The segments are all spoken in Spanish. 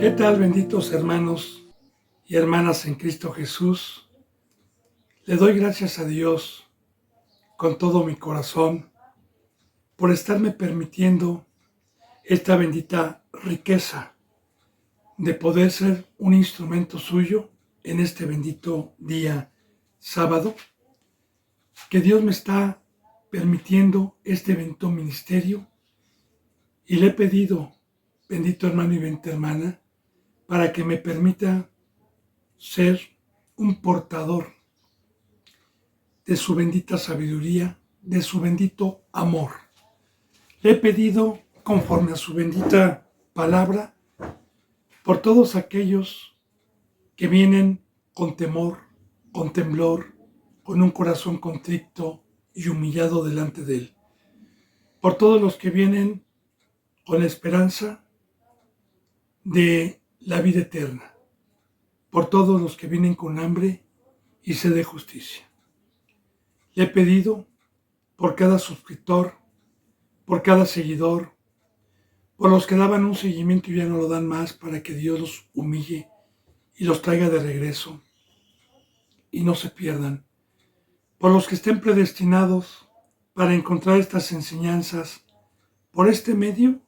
¿Qué tal, benditos hermanos y hermanas en Cristo Jesús? Le doy gracias a Dios con todo mi corazón por estarme permitiendo esta bendita riqueza de poder ser un instrumento suyo en este bendito día sábado, que Dios me está permitiendo este bendito ministerio, y le he pedido, bendito hermano y bendita hermana, para que me permita ser un portador de su bendita sabiduría, de su bendito amor. Le he pedido, conforme a su bendita palabra, por todos aquellos que vienen con temor, con temblor, con un corazón contrito y humillado delante de Él. Por todos los que vienen con la esperanza de la vida eterna. Por todos los que vienen con hambre y sed de justicia. Le he pedido por cada suscriptor, por cada seguidor, por los que daban un seguimiento y ya no lo dan más, para que Dios los humille y los traiga de regreso y no se pierdan. Por los que estén predestinados para encontrar estas enseñanzas por este medio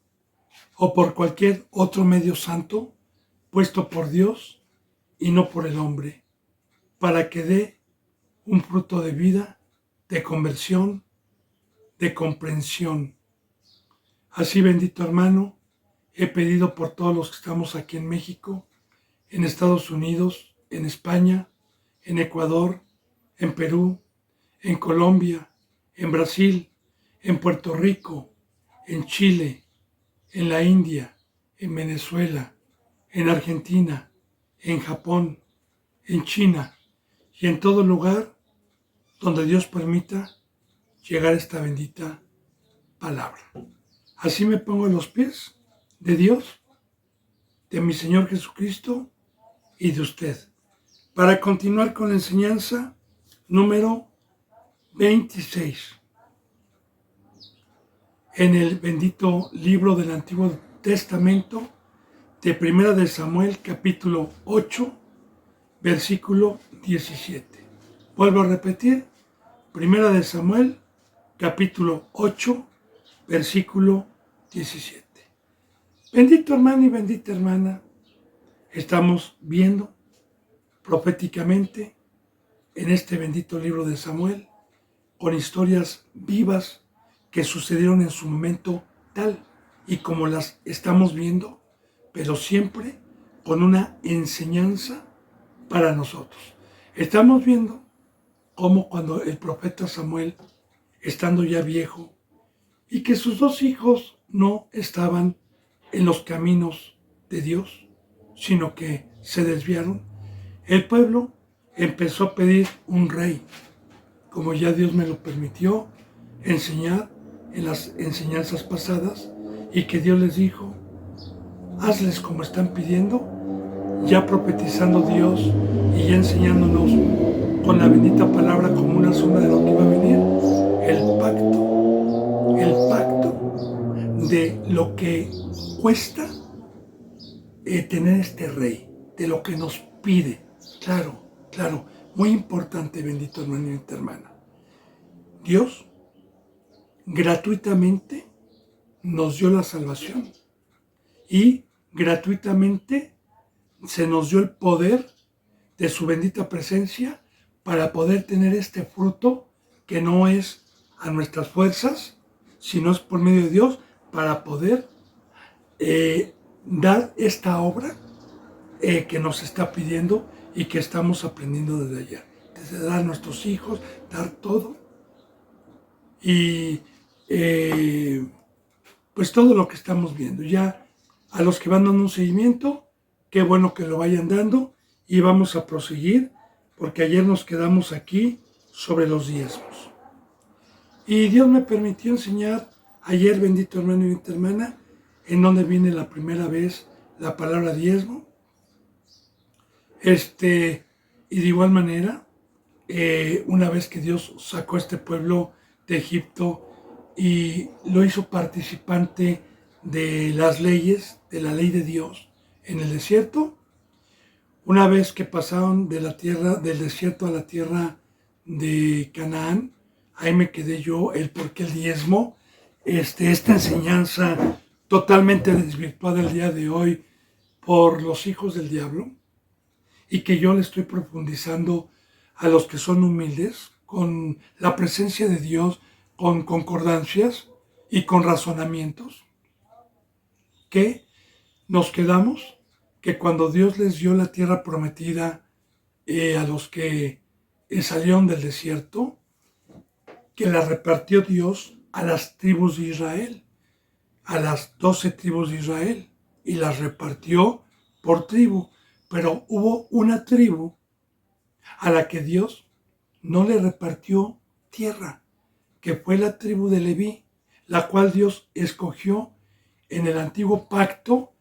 o por cualquier otro medio santo puesto por Dios y no por el hombre, para que dé un fruto de vida, de conversión, de comprensión. Así, bendito hermano, he pedido por todos los que estamos aquí en México, en Estados Unidos, en España, en Ecuador, en Perú, en Colombia, en Brasil, en Puerto Rico, en Chile, en la India, en Venezuela, en Argentina, en Japón, en China y en todo lugar donde Dios permita llegar esta bendita palabra. Así me pongo en los pies de Dios, de mi Señor Jesucristo y de usted, para continuar con la enseñanza número 26 en el bendito libro del Antiguo Testamento de Primera de Samuel, capítulo 8, versículo 17. Vuelvo a repetir, Primera de Samuel, capítulo 8, versículo 17. Bendito hermano y bendita hermana, estamos viendo proféticamente en este bendito libro de Samuel, con historias vivas que sucedieron en su momento tal y como las estamos viendo, pero siempre con una enseñanza para nosotros. Estamos viendo cómo cuando el profeta Samuel, estando ya viejo, y que sus dos hijos no estaban en los caminos de Dios, sino que se desviaron, el pueblo empezó a pedir un rey, como ya Dios me lo permitió enseñar en las enseñanzas pasadas, y que Dios les dijo: hazles como están pidiendo, ya profetizando Dios y ya enseñándonos con la bendita palabra como una sombra de lo que iba a venir, el pacto de lo que cuesta tener este rey, de lo que nos pide. Claro, muy importante, bendito hermano y hermana. Dios gratuitamente nos dio la salvación y gratuitamente se nos dio el poder de su bendita presencia para poder tener este fruto que no es a nuestras fuerzas, sino es por medio de Dios, para poder dar esta obra que nos está pidiendo y que estamos aprendiendo desde ayer. Desde dar a nuestros hijos, dar todo. Y pues todo lo que estamos viendo. Ya a los que van dando un seguimiento, qué bueno que lo vayan dando, y vamos a proseguir, porque ayer nos quedamos aquí sobre los diezmos. Y Dios me permitió enseñar ayer, bendito hermano y bendita hermana, en donde viene la primera vez la palabra diezmo. Y de igual manera, una vez que Dios sacó a este pueblo de Egipto y lo hizo participante de las leyes, de la ley de Dios, en el desierto. Una vez que pasaron de la tierra del desierto a la tierra de Canaán, ahí me quedé yo, el por qué el diezmo, esta enseñanza totalmente desvirtuada el día de hoy por los hijos del diablo, y que yo le estoy profundizando a los que son humildes, con la presencia de Dios, con concordancias y con razonamientos, que nos quedamos que cuando Dios les dio la tierra prometida a los que salieron del desierto, que la repartió Dios a las tribus de Israel, a las 12 tribus de Israel, y las repartió por tribu. Pero hubo una tribu a la que Dios no le repartió tierra, que fue la tribu de Leví, la cual Dios escogió en el antiguo pacto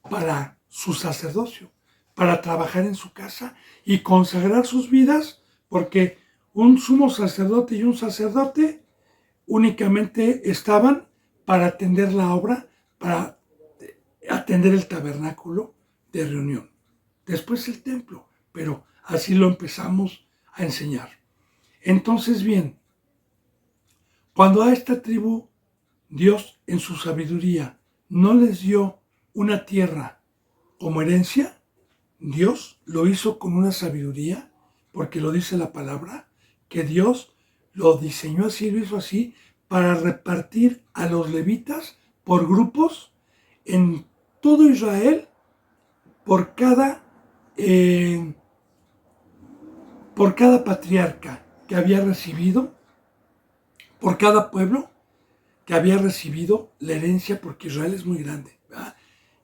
para su sacerdocio, para trabajar en su casa y consagrar sus vidas, porque un sumo sacerdote y un sacerdote únicamente estaban para atender la obra, para atender el tabernáculo de reunión. Después el templo, pero así lo empezamos a enseñar. Entonces, bien, cuando a esta tribu Dios en su sabiduría no les dio una tierra como herencia, Dios lo hizo con una sabiduría, porque lo dice la palabra, que Dios lo diseñó así, lo hizo así, para repartir a los levitas por grupos en todo Israel, por cada patriarca que había recibido, por cada pueblo que había recibido la herencia, porque Israel es muy grande, ¿verdad?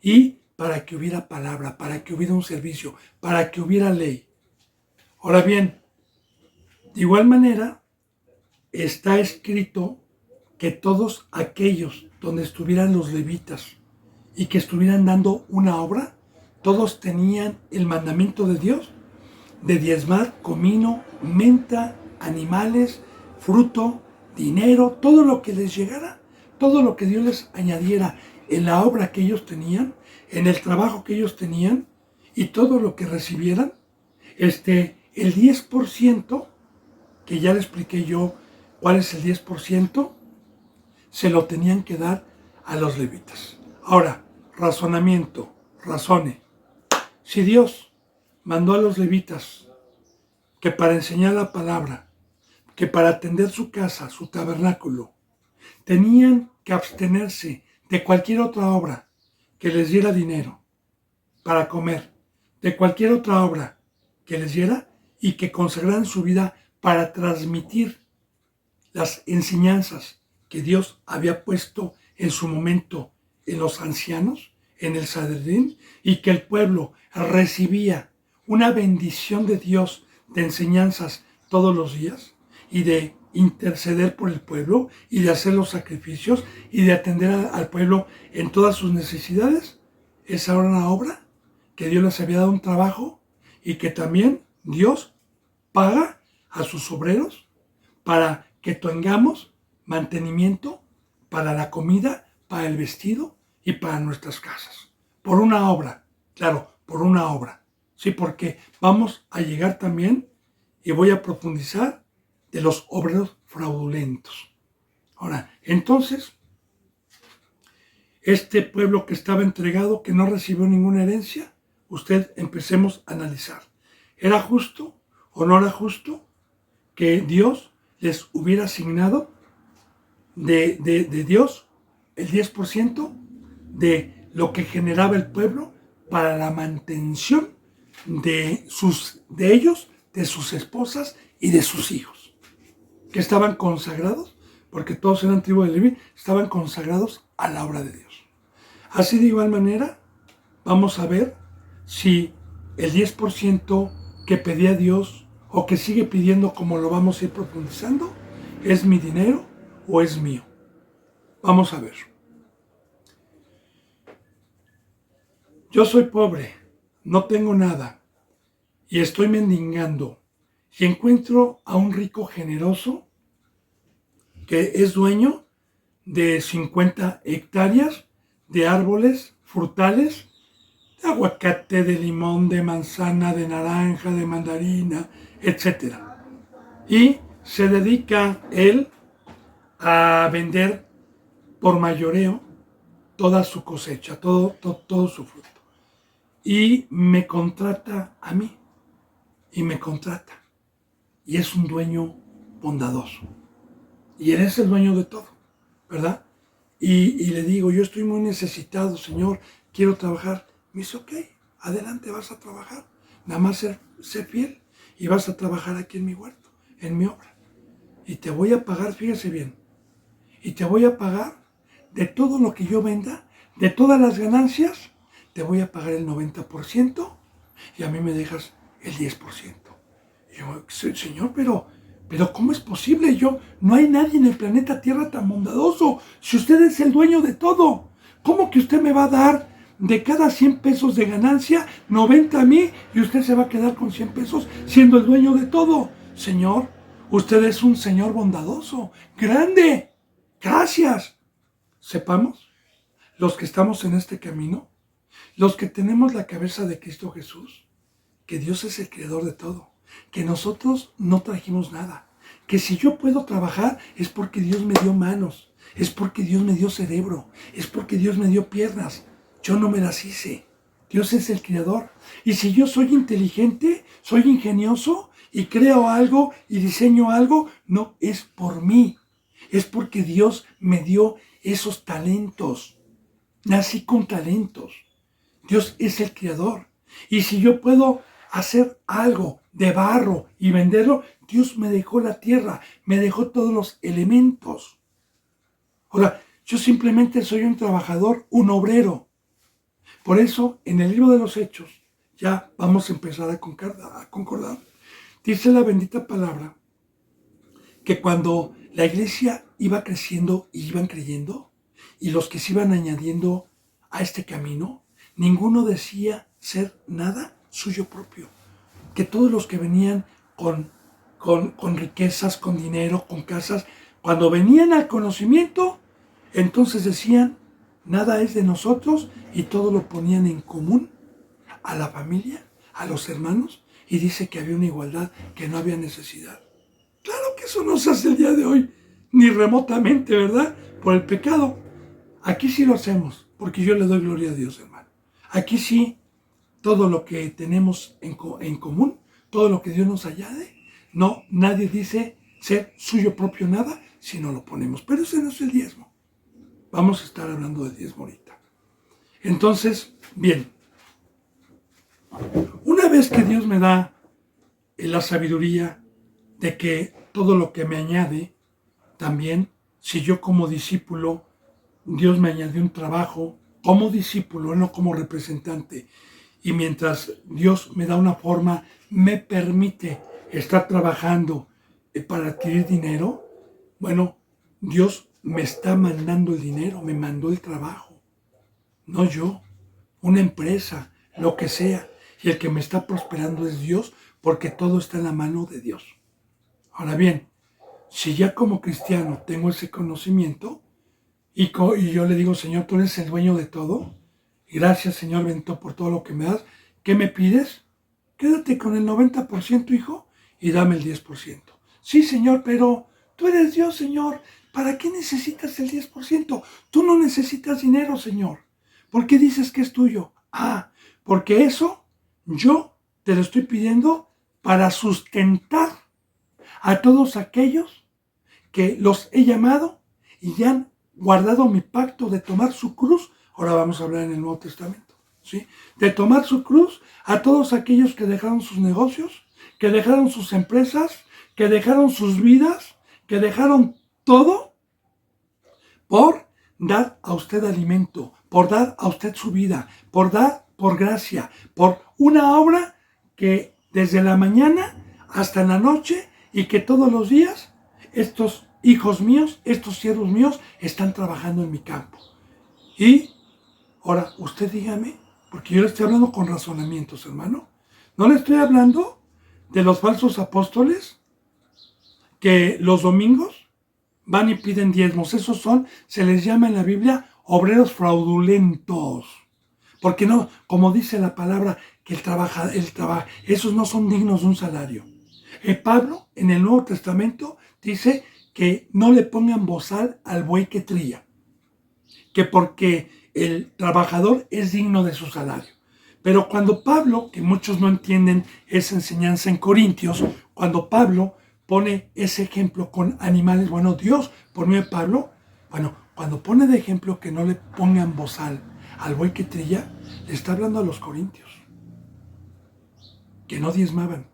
Y para que hubiera palabra, para que hubiera un servicio, para que hubiera ley. Ahora bien, de igual manera, está escrito que todos aquellos donde estuvieran los levitas y que estuvieran dando una obra, todos tenían el mandamiento de Dios de diezmar comino, menta, animales, fruto, dinero, todo lo que les llegara, todo lo que Dios les añadiera en la obra que ellos tenían, en el trabajo que ellos tenían, y todo lo que recibieran, el 10%, que ya le expliqué yo cuál es el 10%, se lo tenían que dar a los levitas. Ahora, razonamiento, razone. Si Dios mandó a los levitas que para enseñar la palabra, que para atender su casa, su tabernáculo, tenían que abstenerse de cualquier otra obra que les diera dinero para comer, de cualquier otra obra que les diera, y que consagraran su vida para transmitir las enseñanzas que Dios había puesto en su momento en los ancianos, en el Sanedrín, y que el pueblo recibía una bendición de Dios de enseñanzas todos los días, y de interceder por el pueblo, y de hacer los sacrificios, y de atender al pueblo en todas sus necesidades. Esa era una obra que Dios les había dado un trabajo, y que también Dios paga a sus obreros para que tengamos mantenimiento para la comida, para el vestido y para nuestras casas. Por una obra, claro, por una obra. Sí, porque vamos a llegar también, y voy a profundizar, de los obreros fraudulentos. Ahora, entonces, este pueblo que estaba entregado, que no recibió ninguna herencia, empecemos a analizar. ¿Era justo o no era justo que Dios les hubiera asignado de Dios el 10% de lo que generaba el pueblo para la mantención de ellos, de sus esposas y de sus hijos, que estaban consagrados, porque todos eran tribu de Leví, estaban consagrados a la obra de Dios? Así, de igual manera, vamos a ver si el 10% que pedía Dios, o que sigue pidiendo, como lo vamos a ir profundizando, ¿es mi dinero o es mío? Vamos a ver. Yo soy pobre, no tengo nada, y estoy mendigando, y encuentro a un rico generoso que es dueño de 50 hectáreas de árboles frutales de aguacate, de limón, de manzana, de naranja, de mandarina, etc. Y se dedica él a vender por mayoreo toda su cosecha, todo su fruto. Y me contrata a mí, y me contrata. Y es un dueño bondadoso. Y él es el dueño de todo, ¿verdad? Y le digo, yo estoy muy necesitado, Señor, quiero trabajar. Me dice, ok, adelante, vas a trabajar. Nada más sé fiel y vas a trabajar aquí en mi huerto, en mi obra. Y te voy a pagar, fíjese bien, y te voy a pagar de todo lo que yo venda, de todas las ganancias, te voy a pagar el 90% y a mí me dejas el 10%. Y yo, Señor, pero ¿cómo es posible? No hay nadie en el planeta Tierra tan bondadoso. Si usted es el dueño de todo, ¿cómo que usted me va a dar de cada 100 pesos de ganancia, 90 a mí y usted se va a quedar con 100 pesos siendo el dueño de todo? Señor, usted es un Señor bondadoso, grande. Gracias. Sepamos, los que estamos en este camino, los que tenemos la cabeza de Cristo Jesús, que Dios es el creador de todo, que nosotros no trajimos nada, que si yo puedo trabajar es porque Dios me dio manos, es porque Dios me dio cerebro, es porque Dios me dio piernas, yo no me las hice, Dios es el creador. Y si yo soy inteligente, soy ingenioso y creo algo y diseño algo, no es por mí, es porque Dios me dio esos talentos, nací con talentos, Dios es el creador. Y si yo puedo hacer algo de barro y venderlo, Dios me dejó la tierra, me dejó todos los elementos. Ahora, yo simplemente soy un trabajador, un obrero. Por eso, en el libro de los Hechos, ya vamos a empezar a concordar, dice la bendita palabra que cuando la iglesia iba creciendo y iban creyendo, y los que se iban añadiendo a este camino, ninguno decía ser nada suyo propio. Que todos los que venían con riquezas, con dinero, con casas, cuando venían al conocimiento, entonces decían, nada es de nosotros y todo lo ponían en común a la familia, a los hermanos, y dice que había una igualdad, que no había necesidad. Claro que eso no se hace el día de hoy, ni remotamente, ¿verdad? Por el pecado. Aquí sí lo hacemos, porque yo le doy gloria a Dios, hermano. Aquí sí, todo lo que tenemos en común, todo lo que Dios nos añade, no, nadie dice ser suyo propio nada, si no lo ponemos. Pero ese no es el diezmo. Vamos a estar hablando del diezmo ahorita. Entonces, bien, una vez que Dios me da la sabiduría de que todo lo que me añade, también, si yo como discípulo, Dios me añadió un trabajo como discípulo, no como representante, y mientras Dios me da una forma, me permite estar trabajando para adquirir dinero, bueno, Dios me está mandando el dinero, me mandó el trabajo, no yo, una empresa, lo que sea, y el que me está prosperando es Dios, porque todo está en la mano de Dios. Ahora bien, si ya como cristiano tengo ese conocimiento y yo le digo, Señor, tú eres el dueño de todo, gracias, Señor bendito, por todo lo que me das, ¿qué me pides? Quédate con el 90%, hijo, y dame el 10%. Sí, Señor, pero tú eres Dios, Señor, ¿para qué necesitas el 10%? Tú no necesitas dinero, Señor. ¿Por qué dices que es tuyo? Ah, porque eso yo te lo estoy pidiendo para sustentar a todos aquellos que los he llamado y ya han guardado mi pacto de tomar su cruz. Ahora vamos a hablar en el Nuevo Testamento, ¿sí? De tomar su cruz a todos aquellos que dejaron sus negocios, que dejaron sus empresas, que dejaron sus vidas, que dejaron todo por dar a usted alimento, por dar a usted su vida, por dar por gracia, por una obra que desde la mañana hasta la noche y que todos los días estos hijos míos, estos siervos míos están trabajando en mi campo. Y ahora usted dígame, porque yo le estoy hablando con razonamientos, hermano. No le estoy hablando de los falsos apóstoles que los domingos van y piden diezmos. Esos son, se les llama en la Biblia, obreros fraudulentos. Porque no, como dice la palabra, que esos no son dignos de un salario. Pablo, en el Nuevo Testamento, dice que no le pongan bozal al buey que trilla, que porque el trabajador es digno de su salario. Pero cuando Pablo, que muchos no entienden esa enseñanza en Corintios, cuando Pablo pone ese ejemplo con animales, bueno, Dios, por medio de Pablo, bueno, cuando pone de ejemplo que no le pongan bozal al buey que trilla, le está hablando a los corintios, que no diezmaban,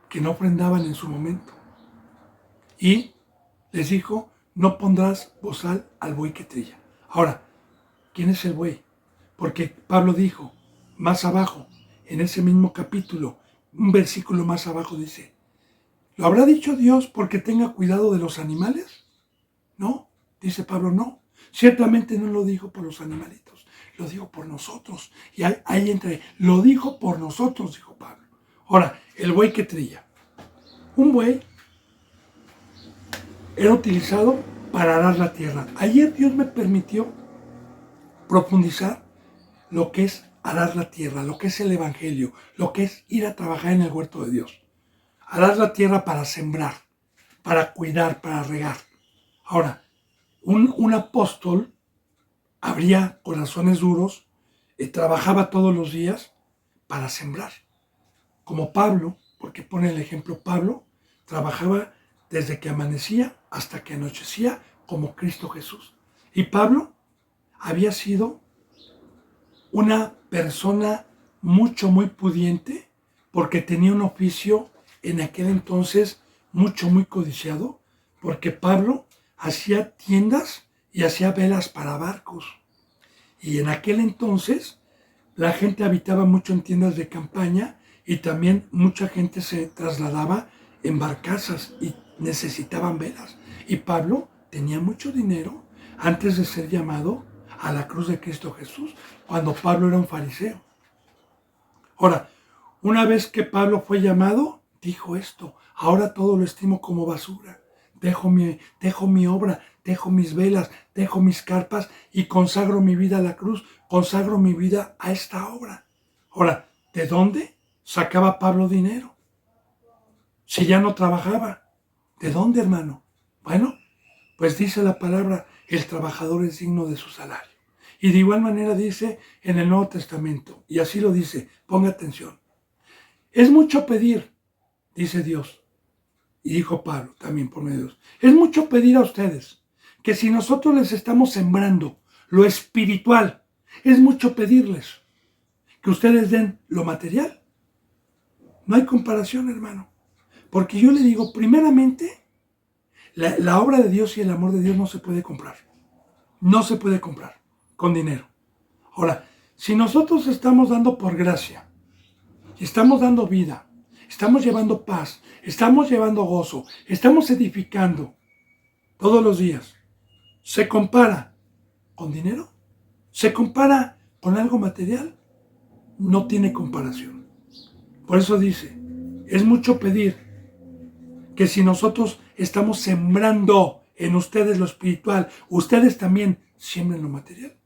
que no ofrendaban en su momento. Y les dijo, no pondrás bozal al buey que trilla. Ahora, ¿quién es el buey? Porque Pablo dijo, más abajo, en ese mismo capítulo, un versículo más abajo dice, ¿lo habrá dicho Dios porque tenga cuidado de los animales? No, dice Pablo, no. Ciertamente no lo dijo por los animalitos, lo dijo por nosotros. Y ahí entre, lo dijo por nosotros, dijo Pablo. Ahora, el buey que trilla. Un buey era utilizado para arar la tierra. Ayer Dios me permitió profundizar lo que es arar la tierra, lo que es el evangelio, lo que es ir a trabajar en el huerto de Dios. Arar la tierra para sembrar, para cuidar, para regar. Ahora, un apóstol abría corazones duros y trabajaba todos los días para sembrar. Como Pablo, porque pone el ejemplo Pablo, trabajaba desde que amanecía hasta que anochecía como Cristo Jesús. Y Pablo había sido una persona muy pudiente porque tenía un oficio en aquel entonces muy codiciado, porque Pablo hacía tiendas y hacía velas para barcos. Y en aquel entonces la gente habitaba mucho en tiendas de campaña y también mucha gente se trasladaba en barcazas y necesitaban velas. Y Pablo tenía mucho dinero antes de ser llamado a la cruz de Cristo Jesús, cuando Pablo era un fariseo. Ahora, una vez que Pablo fue llamado, dijo esto, ahora todo lo estimo como basura. Dejo mi obra, dejo mis velas, dejo mis carpas y consagro mi vida a la cruz, consagro mi vida a esta obra. Ahora, ¿de dónde sacaba Pablo dinero? Si ya no trabajaba. ¿De dónde, hermano? Bueno, pues dice la palabra, el trabajador es digno de su salario. Y de igual manera dice en el Nuevo Testamento, y así lo dice, ponga atención. Es mucho pedir, dice Dios, y dijo Pablo también por medio de Dios, es mucho pedir a ustedes que si nosotros les estamos sembrando lo espiritual, es mucho pedirles que ustedes den lo material. No hay comparación, hermano. Porque yo le digo, primeramente, la obra de Dios y el amor de Dios no se puede comprar. No se puede comprar con dinero. Ahora, si nosotros estamos dando por gracia, estamos dando vida, estamos llevando paz, estamos llevando gozo, estamos edificando todos los días, ¿se compara con dinero? ¿Se compara con algo material? No tiene comparación. Por eso dice, es mucho pedir que si nosotros estamos sembrando en ustedes lo espiritual, ustedes también siembren lo material.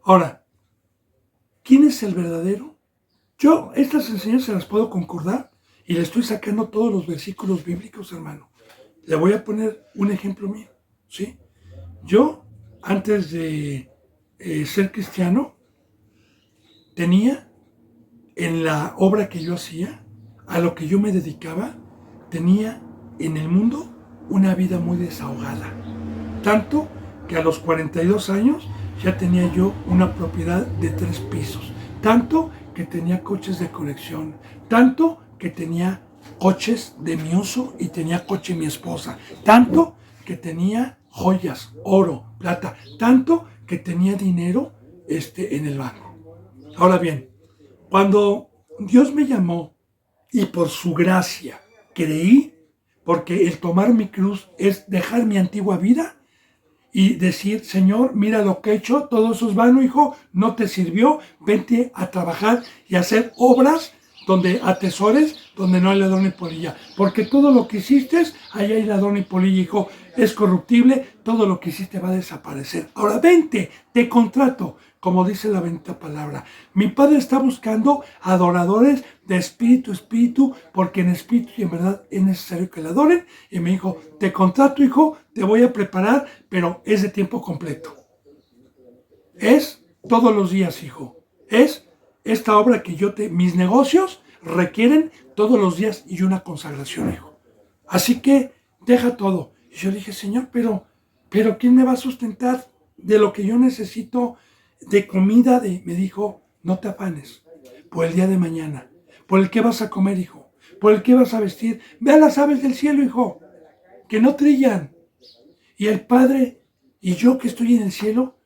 Ahora, ¿quién es el verdadero? Yo estas enseñanzas las puedo concordar y le estoy sacando todos los versículos bíblicos, hermano. Le voy a poner un ejemplo mío, ¿sí? Yo, antes de ser cristiano, tenía en la obra que yo hacía, a lo que yo me dedicaba, tenía en el mundo una vida muy desahogada. Tanto que a los 42 años ya tenía yo una propiedad de 3 pisos. Tanto que tenía coches de colección. Tanto que tenía coches de mi uso y tenía coche mi esposa. Tanto que tenía joyas, oro, plata. Tanto que tenía dinero en el banco. Ahora bien, cuando Dios me llamó y por su gracia creí, porque el tomar mi cruz es dejar mi antigua vida y decir, Señor, mira lo que he hecho, todo eso es vano, hijo, no te sirvió, vente a trabajar y a hacer obras donde atesores, donde no hay ladrón ni polilla, porque todo lo que hiciste, ahí hay ladrón y polilla, hijo. es corruptible, todo lo que hiciste va a desaparecer. Ahora vente, te contrato, como dice la bendita palabra. Mi Padre está buscando adoradores de espíritu a espíritu, porque en espíritu y en verdad es necesario que le adoren. Y me dijo, te contrato, hijo, te voy a preparar, pero es de tiempo completo. Es todos los días, hijo. Es esta obra que mis negocios requieren todos los días y una consagración, hijo. Así que deja todo. Y yo dije, Señor, pero ¿quién me va a sustentar de lo que yo necesito de comida? Me dijo, no te afanes por el día de mañana, por el que vas a comer, hijo, por el que vas a vestir. Ve a las aves del cielo, hijo, que no trillan. Y el Padre y yo que estoy en el cielo,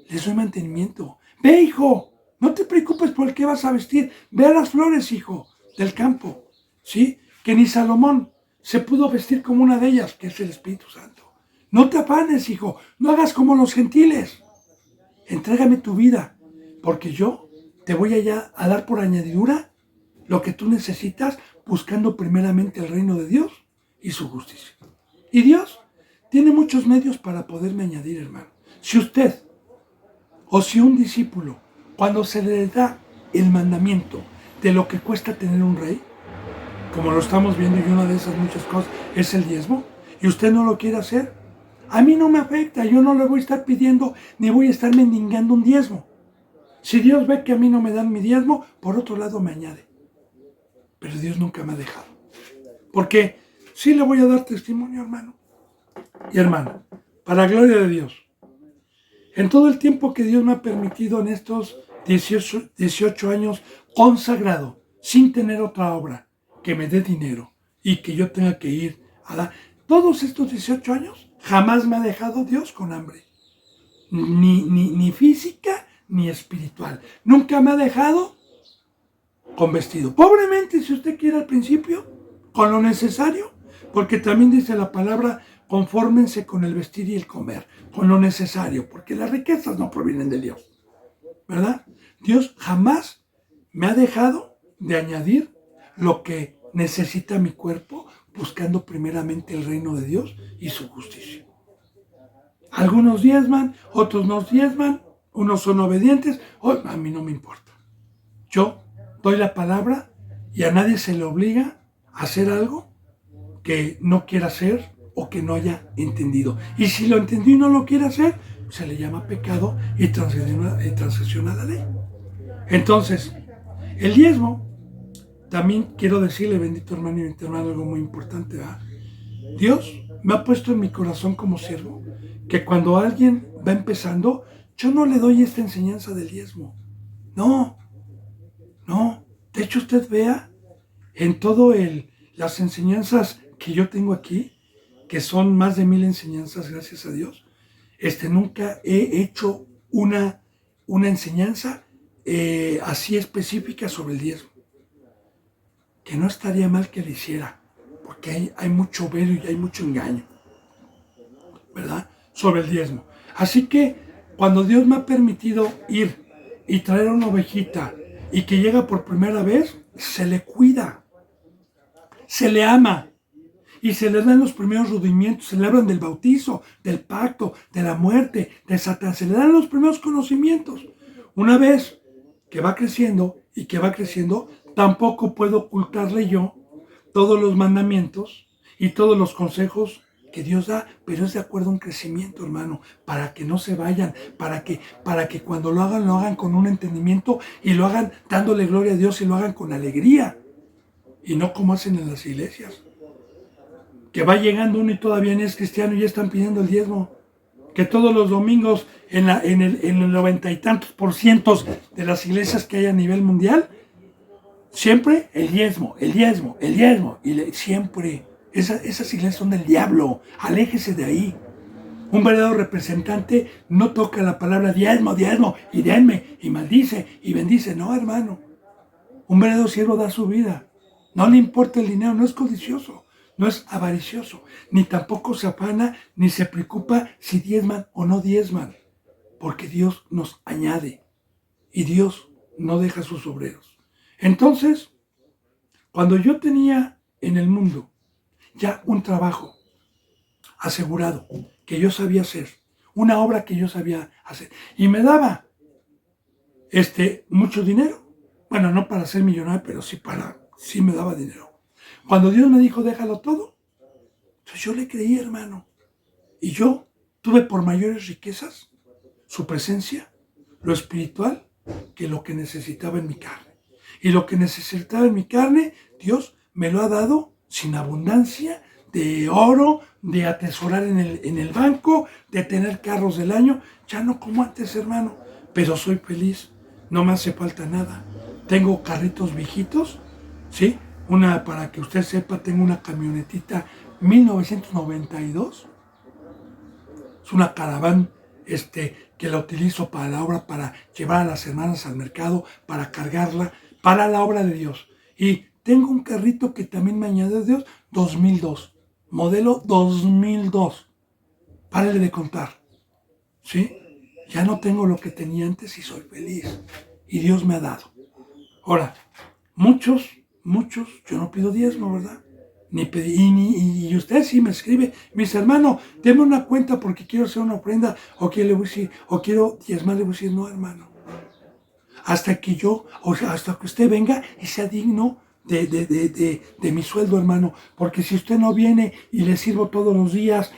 les doy mantenimiento. Ve, hijo, no te preocupes por el que vas a vestir. Ve a las flores, hijo, del campo. ¿Sí? Que ni Salomón se pudo vestir como una de ellas, que es el Espíritu Santo. No te afanes, hijo. No hagas como los gentiles. Entrégame tu vida, porque yo te voy a dar por añadidura lo que tú necesitas, buscando primeramente el reino de Dios y su justicia. Y Dios tiene muchos medios para poderme añadir, hermano. Si usted o si un discípulo, cuando se le da el mandamiento de lo que cuesta tener un rey, como lo estamos viendo, y una de esas muchas cosas es el diezmo, y usted no lo quiere hacer, a mí no me afecta, yo no le voy a estar pidiendo ni voy a estar mendigando un diezmo. Si Dios ve que a mí no me dan mi diezmo, por otro lado me añade. Pero Dios nunca me ha dejado. Porque sí le voy a dar testimonio, hermano y hermana, para gloria de Dios. En todo el tiempo que Dios me ha permitido en estos 18 años consagrado, sin tener otra obra que me dé dinero y que yo tenga que ir a dar, todos estos 18 años jamás me ha dejado Dios con hambre. Ni física ni espiritual. Nunca me ha dejado con vestido. Pobremente, si usted quiere al principio, con lo necesario, porque también dice la palabra, confórmense con el vestir y el comer, con lo necesario, porque las riquezas no provienen de Dios, ¿verdad? Dios jamás me ha dejado de añadir lo que necesita mi cuerpo, buscando primeramente el reino de Dios y su justicia. Algunos diezman, otros no diezman, unos son obedientes, a mí no me importa. Yo doy la palabra y a nadie se le obliga a hacer algo que no quiera hacer o que no haya entendido. Y si lo entendió y no lo quiere hacer, se le llama pecado y transgresión a la ley. Entonces, el diezmo, también quiero decirle, bendito hermano y bendito hermano, algo muy importante, ¿verdad? Dios me ha puesto en mi corazón como siervo que cuando alguien va empezando, yo no le doy esta enseñanza del diezmo. No. De hecho, usted vea en todo las enseñanzas que yo tengo aquí, que son más de 1000 enseñanzas, gracias a Dios, nunca he hecho una enseñanza así específica sobre el diezmo. Que no estaría mal que lo hiciera, porque hay mucho velo y hay mucho engaño, ¿verdad? Sobre el diezmo. Así que cuando Dios me ha permitido ir y traer a una ovejita y que llega por primera vez, se le cuida, se le ama y se le dan los primeros rudimientos, se le hablan del bautizo, del pacto, de la muerte, de Satán, se le dan los primeros conocimientos. Una vez que va creciendo y que va creciendo, tampoco puedo ocultarle yo todos los mandamientos y todos los consejos que Dios da, pero es de acuerdo a un crecimiento, hermano, para que no se vayan, para que cuando lo hagan con un entendimiento y lo hagan dándole gloria a Dios y lo hagan con alegría, y no como hacen en las iglesias, que va llegando uno y todavía no es cristiano y ya están pidiendo el diezmo, que todos los domingos en el 90 y tantos % de las iglesias que hay a nivel mundial, siempre el diezmo, y siempre. Esas iglesias son del diablo, aléjese de ahí. Un verdadero representante no toca la palabra diezmo, y denme, y maldice, y bendice. No, hermano. Un verdadero siervo da su vida. No le importa el dinero, no es codicioso, no es avaricioso, ni tampoco se afana, ni se preocupa si diezman o no diezman, porque Dios nos añade, y Dios no deja a sus obreros. Entonces, cuando yo tenía en el mundo ya un trabajo, asegurado, que yo sabía hacer, una obra que yo sabía hacer. Y me daba mucho dinero. Bueno, no para ser millonario, pero sí me daba dinero. Cuando Dios me dijo, déjalo todo, pues yo le creí, hermano. Y yo tuve por mayores riquezas su presencia, lo espiritual, que lo que necesitaba en mi carne. Y lo que necesitaba en mi carne, Dios me lo ha dado sin abundancia de oro, de atesorar en el banco, de tener carros del año. Ya no como antes, hermano, pero soy feliz. No me hace falta nada. Tengo carritos viejitos, ¿sí? Para que usted sepa, tengo una camionetita 1992. Es una caravana que la utilizo para la obra, para llevar a las hermanas al mercado, para cargarla, para la obra de Dios. Y tengo un carrito que también me añade Dios, 2002, modelo 2002. Párale de contar, ¿sí? Ya no tengo lo que tenía antes y soy feliz. Y Dios me ha dado. Ahora, muchos, yo no pido diezmo, ¿verdad? Ni pedí, y usted sí me escribe, mis hermanos, deme una cuenta porque quiero hacer una ofrenda, o quiero diezmar, le voy a decir, no, hermano. Hasta que hasta que usted venga y sea digno de mi sueldo, hermano. Porque si usted no viene y le sirvo todos los días,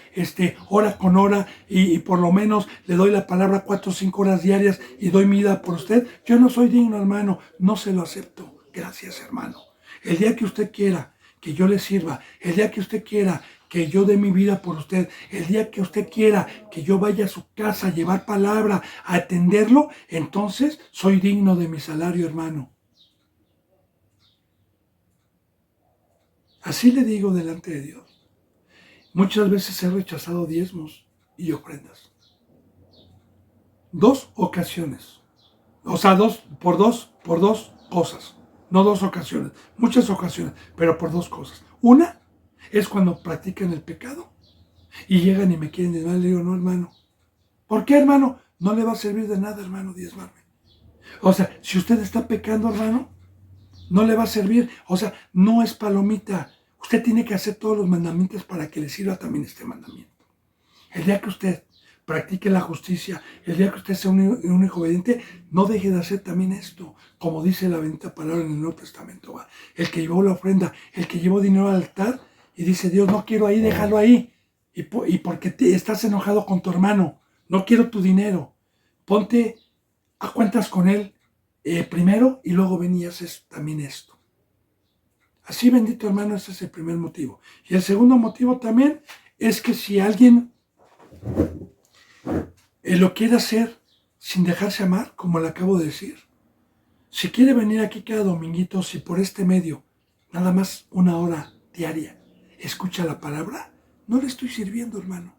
hora con hora, y por lo menos le doy la palabra 4 o 5 horas diarias y doy mi vida por usted, yo no soy digno, hermano. No se lo acepto. Gracias, hermano. El día que usted quiera que yo le sirva, el día que usted quiera que yo dé mi vida por usted, el día que usted quiera que yo vaya a su casa a llevar palabra, a atenderlo, entonces soy digno de mi salario, hermano. Así le digo delante de Dios. Muchas veces he rechazado diezmos y ofrendas. 2 ocasiones. O sea, por dos cosas. No 2 ocasiones, muchas ocasiones, pero por 2 cosas. Una es cuando practican el pecado y llegan y me quieren diezmar. Le digo, no, hermano. ¿Por qué, hermano? No le va a servir de nada, hermano, diezmarme. O sea, si usted está pecando, hermano, no le va a servir. O sea, no es palomita. Usted tiene que hacer todos los mandamientos para que le sirva también este mandamiento. El día que usted practique la justicia, el día que usted sea un hijo obediente, no deje de hacer también esto, como dice la bendita palabra en el Nuevo Testamento. ¿Va? El que llevó la ofrenda, el que llevó dinero al altar y dice, Dios, no quiero ahí, déjalo ahí. Y porque estás enojado con tu hermano, no quiero tu dinero. Ponte a cuentas con él primero y luego ven y haces también esto. Así, bendito hermano, ese es el primer motivo. Y el segundo motivo también es que si alguien lo quiere hacer sin dejarse amar, como le acabo de decir, si quiere venir aquí cada dominguito, si por este medio, nada más 1 hora diaria, escucha la palabra, no le estoy sirviendo, hermano.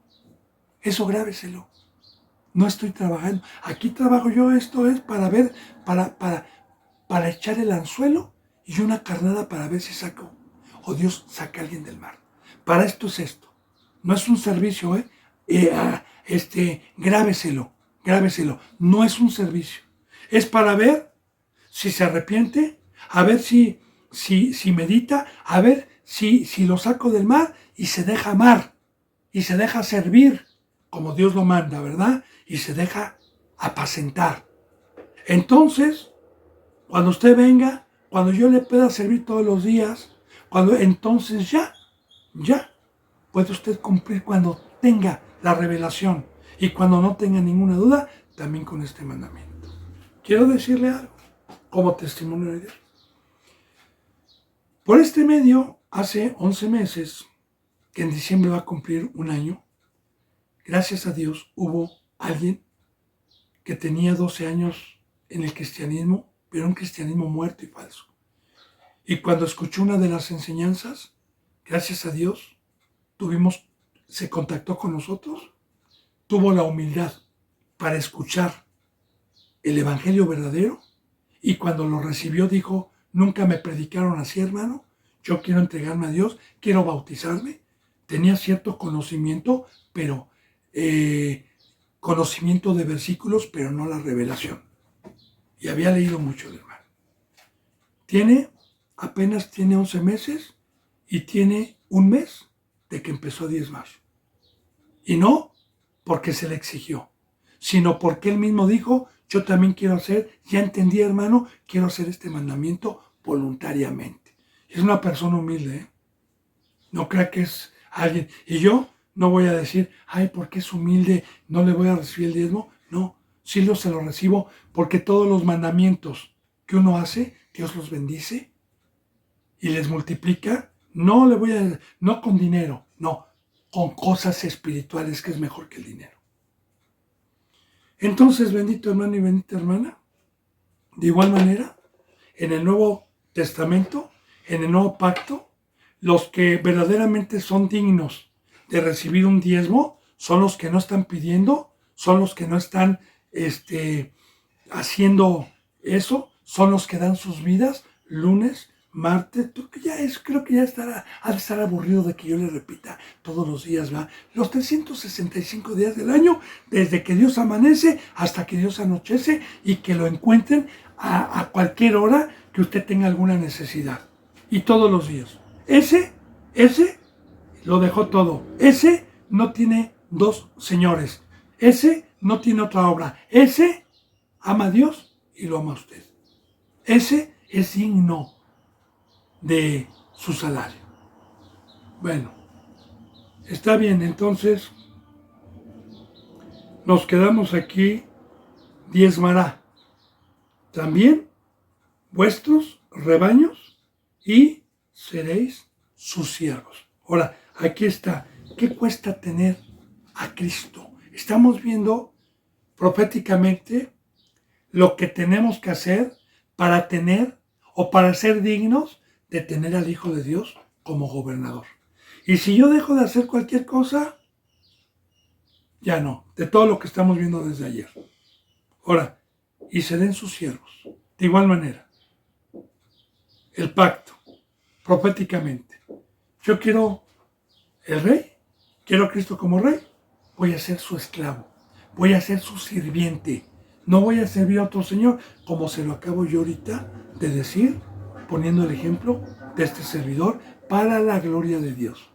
Eso grábeselo. No estoy trabajando. Aquí trabajo yo, esto es para ver, para echar el anzuelo y una carnada para ver si saco o Dios saca a alguien del mar. Para esto es esto. No es un servicio, grábeselo. No es un servicio. Es para ver si se arrepiente, a ver si medita, a ver si lo saco del mar y se deja amar y se deja servir como Dios lo manda, ¿verdad? Y se deja apacentar. Entonces, cuando usted venga, cuando yo le pueda servir todos los días, entonces ya puede usted cumplir cuando tenga la revelación y cuando no tenga ninguna duda, también con este mandamiento. Quiero decirle algo como testimonio de Dios. Por este medio, hace 11 meses, que en diciembre va a cumplir 1 año, gracias a Dios hubo alguien que tenía 12 años en el cristianismo, pero un cristianismo muerto y falso. Y cuando escuchó una de las enseñanzas, gracias a Dios, se contactó con nosotros, tuvo la humildad para escuchar el evangelio verdadero y cuando lo recibió dijo, nunca me predicaron así, hermano, yo quiero entregarme a Dios, quiero bautizarme. Tenía cierto conocimiento, pero conocimiento de versículos, pero no la revelación. Y había leído mucho el hermano. Apenas tiene 11 meses y tiene 1 mes de que empezó a diezmar. Y no porque se le exigió, sino porque él mismo dijo, yo también quiero hacer, ya entendí, hermano, quiero hacer este mandamiento voluntariamente. Es una persona humilde, ¿eh? No crea que es alguien. Y yo no voy a decir, ay, porque es humilde, no le voy a recibir el diezmo. No, sí se lo recibo porque todos los mandamientos que uno hace, Dios los bendice y les multiplica. No le voy a, no con dinero, no, con cosas espirituales, que es mejor que el dinero. Entonces, bendito hermano y bendita hermana, de igual manera, en el Nuevo Testamento, en el Nuevo Pacto, los que verdaderamente son dignos de recibir un diezmo son los que no están pidiendo, son los que no están haciendo eso, son los que dan sus vidas lunes, martes, creo que ya ha de estar aburrido de que yo le repita todos los días, ¿va? Los 365 días del año, desde que Dios amanece hasta que Dios anochece, y que lo encuentren a cualquier hora que usted tenga alguna necesidad. Y todos los días. Ese lo dejó todo. Ese no tiene dos señores. Ese no tiene otra obra. Ese ama a Dios y lo ama a usted. Ese es digno de su salario. Bueno, está bien, entonces nos quedamos aquí. Diezmará también vuestros rebaños y seréis sus siervos. Ahora, aquí está. ¿Qué cuesta tener a Cristo? Estamos viendo proféticamente lo que tenemos que hacer para tener o para ser dignos de tener al Hijo de Dios como gobernador. Y si yo dejo de hacer cualquier cosa, ya no, de todo lo que estamos viendo desde ayer. Ahora, y serán sus siervos. De igual manera, el pacto, proféticamente. Yo quiero el rey, quiero a Cristo como rey, voy a ser su esclavo, voy a ser su sirviente. No voy a servir a otro señor, como se lo acabo yo ahorita de decir, poniendo el ejemplo de este servidor para la gloria de Dios.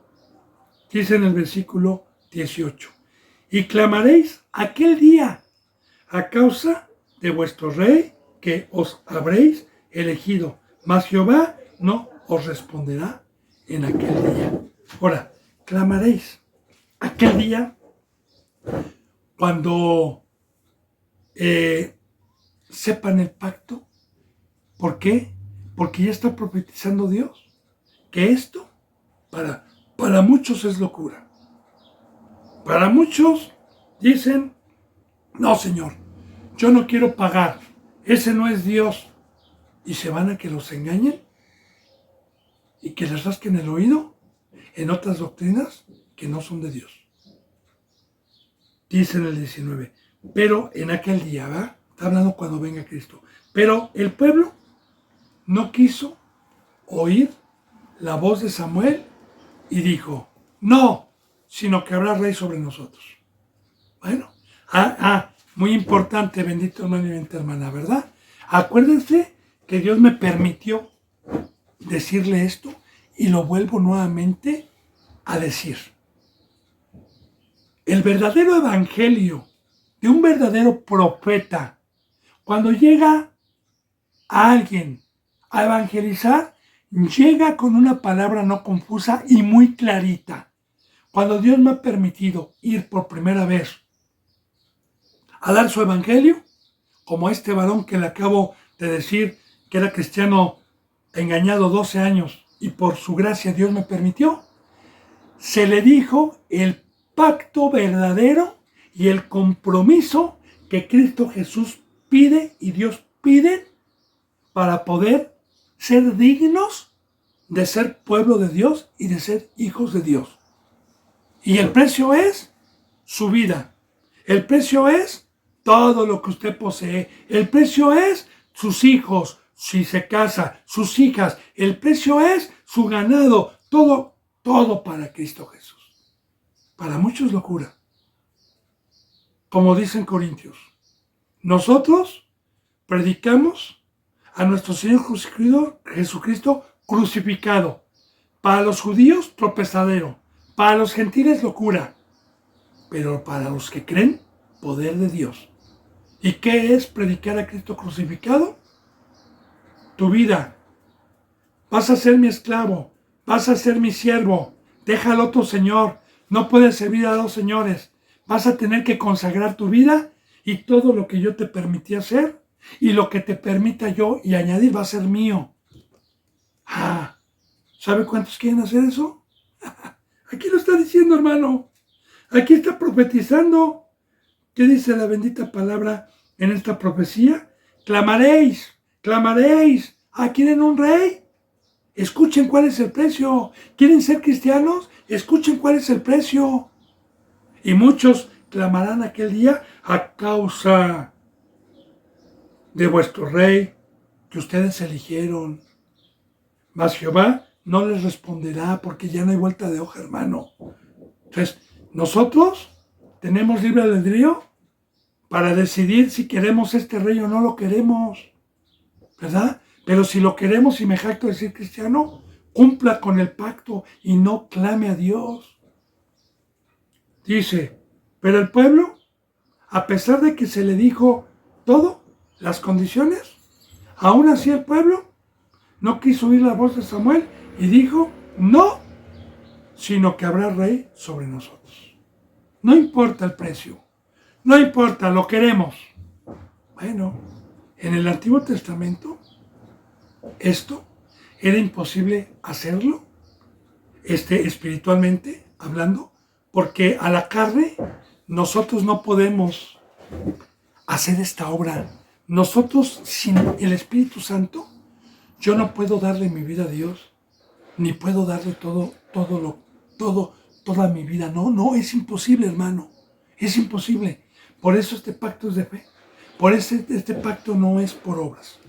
Dice en el versículo 18, y clamaréis aquel día a causa de vuestro rey que os habréis elegido, mas Jehová no os responderá en aquel día. Ahora, clamaréis aquel día cuando sepan el pacto. ¿Por qué? Porque ya está profetizando Dios que esto para muchos es locura. Para muchos dicen, no señor, yo no quiero pagar, ese no es Dios. Y se van a que los engañen y que les rasquen el oído en otras doctrinas que no son de Dios. Dice en el 19, pero en aquel día, ¿va? Está hablando cuando venga Cristo. Pero el pueblo no quiso oír la voz de Samuel y dijo, no, sino que habrá rey sobre nosotros. Bueno, muy importante, bendito hermano y bendita hermana, ¿verdad? Acuérdense que Dios me permitió decirle esto y lo vuelvo nuevamente a decir. El verdadero evangelio de un verdadero profeta, cuando llega a alguien a evangelizar, llega con una palabra no confusa y muy clarita. Cuando Dios me ha permitido ir por primera vez a dar su evangelio, como a este varón que le acabo de decir que era cristiano engañado 12 años y por su gracia Dios me permitió, se le dijo el pacto verdadero y el compromiso que Cristo Jesús pide y Dios pide para poder ser dignos de ser pueblo de Dios y de ser hijos de Dios. Y el precio es su vida. El precio es todo lo que usted posee. El precio es sus hijos, si se casa, sus hijas. El precio es su ganado. Todo para Cristo Jesús. Para muchos locura. Como dicen Corintios, nosotros predicamos a nuestro Señor Jesucristo crucificado. Para los judíos, tropezadero. Para los gentiles, locura. pero para los que creen, poder de Dios. ¿Y qué es predicar a Cristo crucificado? Tu vida. Vas a ser mi esclavo, vas a ser mi siervo, deja al otro señor, no puedes servir a dos señores, vas a tener que consagrar tu vida y todo lo que yo te permití hacer y lo que te permita yo y añadir va a ser mío. ¿Sabe cuántos quieren hacer eso? Aquí lo está diciendo, hermano, aquí está profetizando. ¿Qué dice la bendita palabra en esta profecía? Clamaréis, clamaréis. ¿Quieren un rey? Escuchen cuál es el precio. ¿Quieren ser cristianos? Escuchen cuál es el precio. Y muchos clamarán aquel día a causa de vuestro rey que ustedes eligieron. Mas Jehová no les responderá porque ya no hay vuelta de hoja, hermano. Entonces, nosotros tenemos libre albedrío para decidir si queremos este rey o no lo queremos, ¿verdad? Pero si lo queremos y me jacto de ser cristiano, cumpla con el pacto y no clame a Dios. Dice, pero el pueblo, a pesar de que se le dijo todo, las condiciones, aún así el pueblo no quiso oír la voz de Samuel y dijo, no, sino que habrá rey sobre nosotros. No importa el precio, no importa, lo queremos. Bueno, en el Antiguo Testamento, esto era imposible hacerlo, espiritualmente hablando, porque a la carne nosotros no podemos hacer esta obra. Nosotros, sin el Espíritu Santo, yo no puedo darle mi vida a Dios, ni puedo darle toda mi vida. No, es imposible, hermano, es imposible. Por eso este pacto es de fe. Por eso este pacto no es por obras.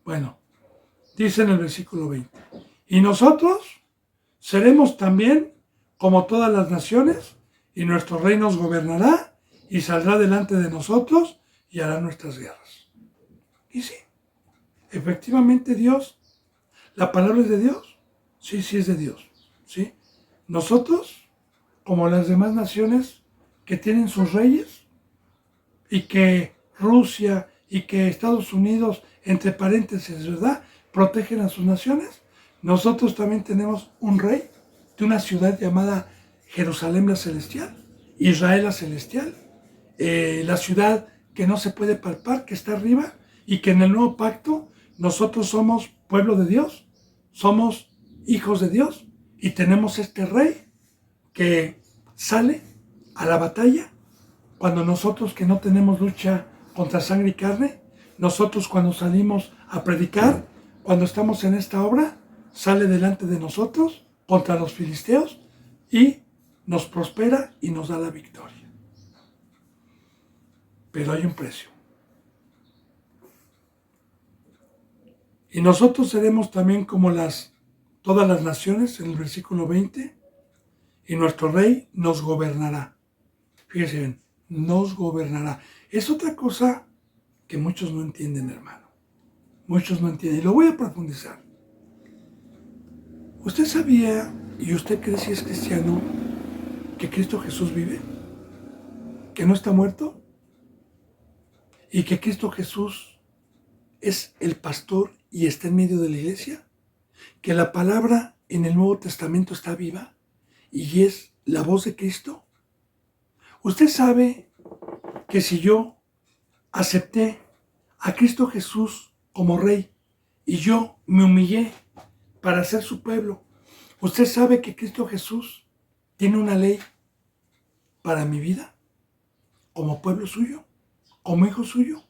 Bueno, dice en el versículo 20, y nosotros seremos también como todas las naciones, y nuestro rey nos gobernará, y saldrá delante de nosotros, y hará nuestras guerras. Y sí, efectivamente Dios, ¿la palabra es de Dios? Sí, es de Dios. ¿Sí? Nosotros, como las demás naciones que tienen sus reyes, y que Rusia y que Estados Unidos, entre paréntesis, ¿verdad?, protegen a sus naciones, nosotros también tenemos un rey de una ciudad llamada Jerusalén la Celestial, Israel la Celestial, la ciudad que no se puede palpar, que está arriba, y que en el nuevo pacto nosotros somos pueblo de Dios, somos hijos de Dios, y tenemos este rey que sale a la batalla cuando nosotros, que no tenemos lucha contra sangre y carne, nosotros cuando salimos a predicar, cuando estamos en esta obra, sale delante de nosotros contra los filisteos y nos prospera y nos da la victoria. Pero hay un precio. Y nosotros seremos también como todas las naciones, en el versículo 20, y nuestro rey nos gobernará. Fíjense bien, nos gobernará. Es otra cosa que muchos no entienden, hermano. Muchos no entienden. Y lo voy a profundizar. ¿Usted sabía, y usted cree si es cristiano, que Cristo Jesús vive? ¿Que no está muerto? ¿Y que Cristo Jesús es el pastor y está en medio de la iglesia? ¿Que la palabra en el Nuevo Testamento está viva y es la voz de Cristo? Usted sabe que si yo acepté a Cristo Jesús como rey y yo me humillé para ser su pueblo, usted sabe que Cristo Jesús tiene una ley para mi vida como pueblo suyo, como hijo suyo.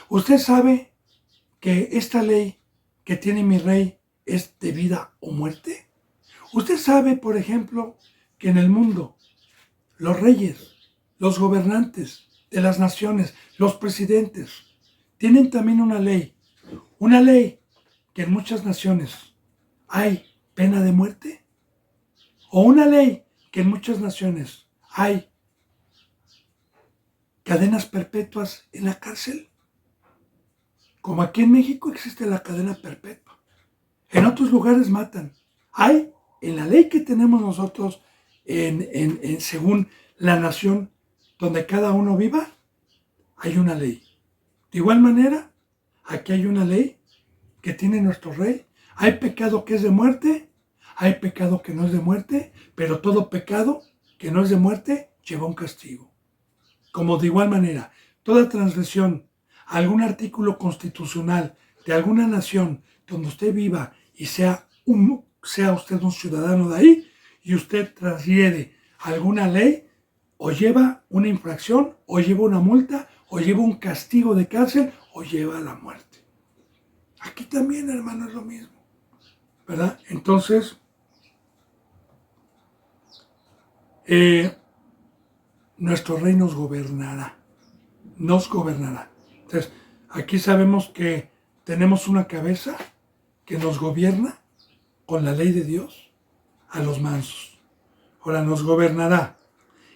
Usted sabe que esta ley que tiene mi rey es de vida o muerte. Usted sabe, por ejemplo, que en el mundo los reyes, los gobernantes de las naciones, los presidentes, tienen también una ley que en muchas naciones hay pena de muerte, o una ley que en muchas naciones hay cadenas perpetuas en la cárcel. Como aquí en México existe la cadena perpetua. En otros lugares matan. Hay en la ley que tenemos nosotros, según la nación donde cada uno viva, hay una ley. De igual manera, aquí hay una ley que tiene nuestro rey. Hay pecado que es de muerte, hay pecado que no es de muerte, pero todo pecado que no es de muerte lleva un castigo. Como de igual manera, toda transgresión a algún artículo constitucional de alguna nación donde usted viva y sea usted un ciudadano de ahí y usted transgrede alguna ley, o lleva una infracción, o lleva una multa, o lleva un castigo de cárcel, o lleva la muerte. Aquí también, hermano, es lo mismo, ¿verdad? Entonces, nuestro rey nos gobernará. Entonces, aquí sabemos que tenemos una cabeza que nos gobierna con la ley de Dios a los mansos. Ahora nos gobernará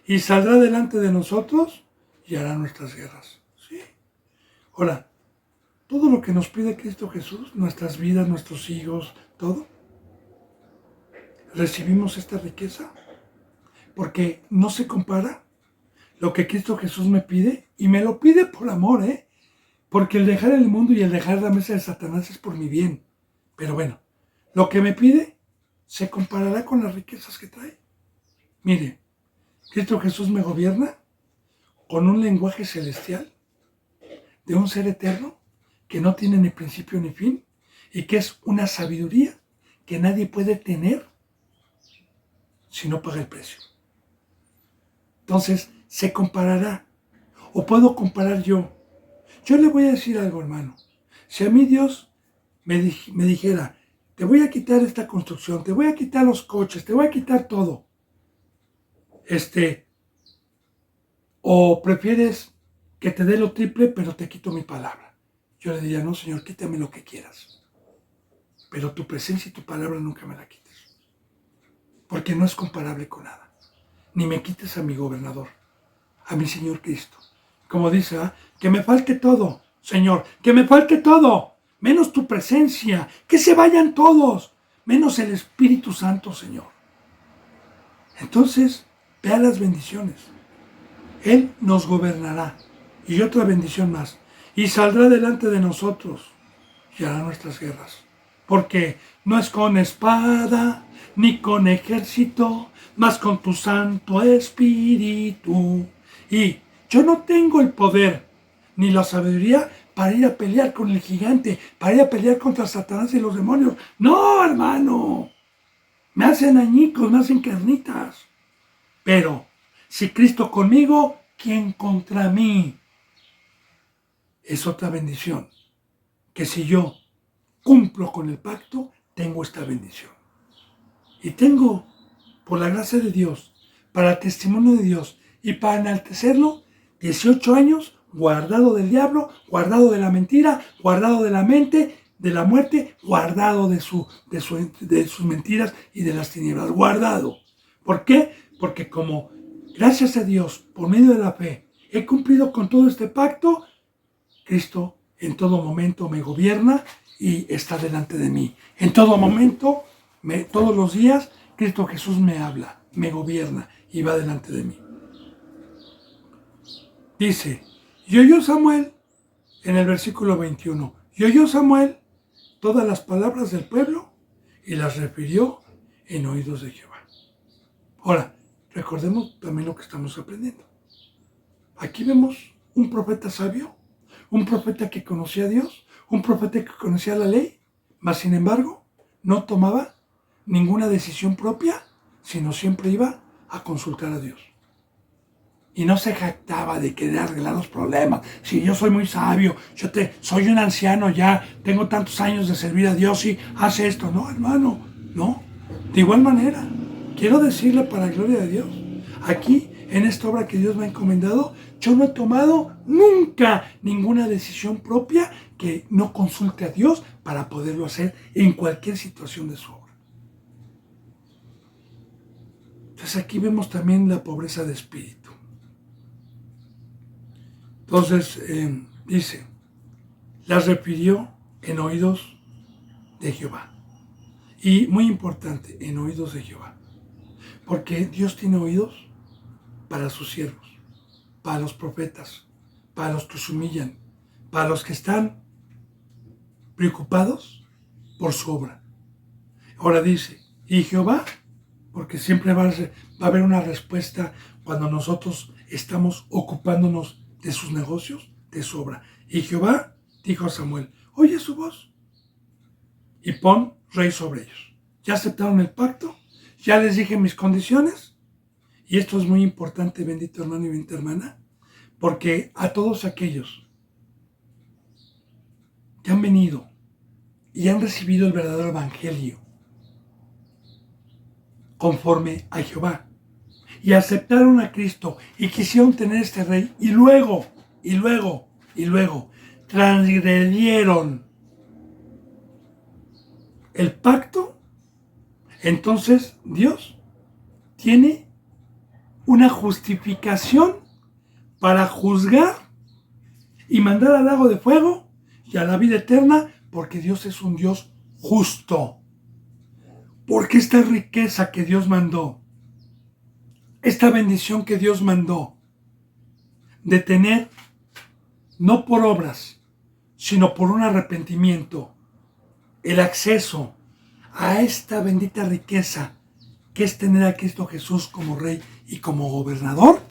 y saldrá delante de nosotros y hará nuestras guerras. ¿Sí? Ahora, todo lo que nos pide Cristo Jesús, nuestras vidas, nuestros hijos, todo, recibimos esta riqueza porque no se compara lo que Cristo Jesús me pide, y me lo pide por amor, porque el dejar el mundo y el dejar la mesa de Satanás es por mi bien. Pero bueno, lo que me pide se comparará con las riquezas que trae. Mire, Cristo Jesús me gobierna con un lenguaje celestial de un ser eterno que no tiene ni principio ni fin y que es una sabiduría que nadie puede tener si no paga el precio. Entonces, se comparará. O puedo comparar yo. Yo le voy a decir algo, hermano. Si a mí Dios me dijera, te voy a quitar esta construcción, te voy a quitar los coches, te voy a quitar todo. O prefieres que te dé lo triple, pero te quito mi palabra. Yo le diría, no, Señor, quítame lo que quieras. Pero tu presencia y tu palabra nunca me la quites. Porque no es comparable con nada. Ni me quites a mi gobernador, a mi Señor Cristo. Como dice, que me falte todo, Señor, que me falte todo, menos tu presencia, que se vayan todos, menos el Espíritu Santo, Señor. Entonces, vea las bendiciones. Él nos gobernará. Y otra bendición más. Y saldrá delante de nosotros y hará nuestras guerras. Porque no es con espada ni con ejército, mas con tu Santo Espíritu. Y yo no tengo el poder ni la sabiduría para ir a pelear con el gigante, para ir a pelear contra Satanás y los demonios. No, hermano. Me hacen añicos, me hacen carnitas. Pero si Cristo conmigo, ¿quién contra mí? Es otra bendición. Que si yo cumplo con el pacto, tengo esta bendición. Y tengo, por la gracia de Dios, para el testimonio de Dios y para enaltecerlo, 18 años guardado del diablo, guardado de la mentira, guardado de la mente, de la muerte, guardado de sus mentiras y de las tinieblas. Guardado. ¿Por qué? Porque como, gracias a Dios, por medio de la fe, he cumplido con todo este pacto, Cristo en todo momento me gobierna y está delante de mí. En todo momento, todos los días, Cristo Jesús me habla, me gobierna y va delante de mí. Dice, y oyó Samuel, en el versículo 21, y oyó Samuel todas las palabras del pueblo y las refirió en oídos de Jehová. Ahora, recordemos también lo que estamos aprendiendo. Aquí vemos un profeta sabio, un profeta que conocía a Dios, un profeta que conocía la ley, mas sin embargo no tomaba ninguna decisión propia, sino siempre iba a consultar a Dios. Y no se jactaba de querer arreglar los problemas. Si yo soy muy sabio, soy un anciano ya, tengo tantos años de servir a Dios y hace esto. No, hermano, no. De igual manera, quiero decirle para la gloria de Dios, aquí en esta obra que Dios me ha encomendado, yo no he tomado nunca ninguna decisión propia que no consulte a Dios para poderlo hacer en cualquier situación de su obra. Entonces aquí vemos también la pobreza de espíritu. Entonces dice, las refirió en oídos de Jehová. Y muy importante, en oídos de Jehová. Porque Dios tiene oídos para sus siervos, para los profetas, para los que se humillan, para los que están preocupados por su obra. Ahora dice, y Jehová, porque siempre va a haber una respuesta cuando nosotros estamos ocupándonos de sus negocios, de su obra. Y Jehová dijo a Samuel, oye su voz y pon rey sobre ellos. ¿Ya aceptaron el pacto? ¿Ya les dije mis condiciones? Y esto es muy importante, bendito hermano y bendita hermana, porque a todos aquellos que han venido y han recibido el verdadero evangelio conforme a Jehová y aceptaron a Cristo y quisieron tener este rey y luego transgredieron el pacto, entonces Dios tiene una justificación para juzgar y mandar al lago de fuego y a la vida eterna, porque Dios es un Dios justo. Porque esta riqueza que Dios mandó, esta bendición que Dios mandó, de tener, no por obras, sino por un arrepentimiento, el acceso a esta bendita riqueza, que es tener a Cristo Jesús como Rey y como Gobernador,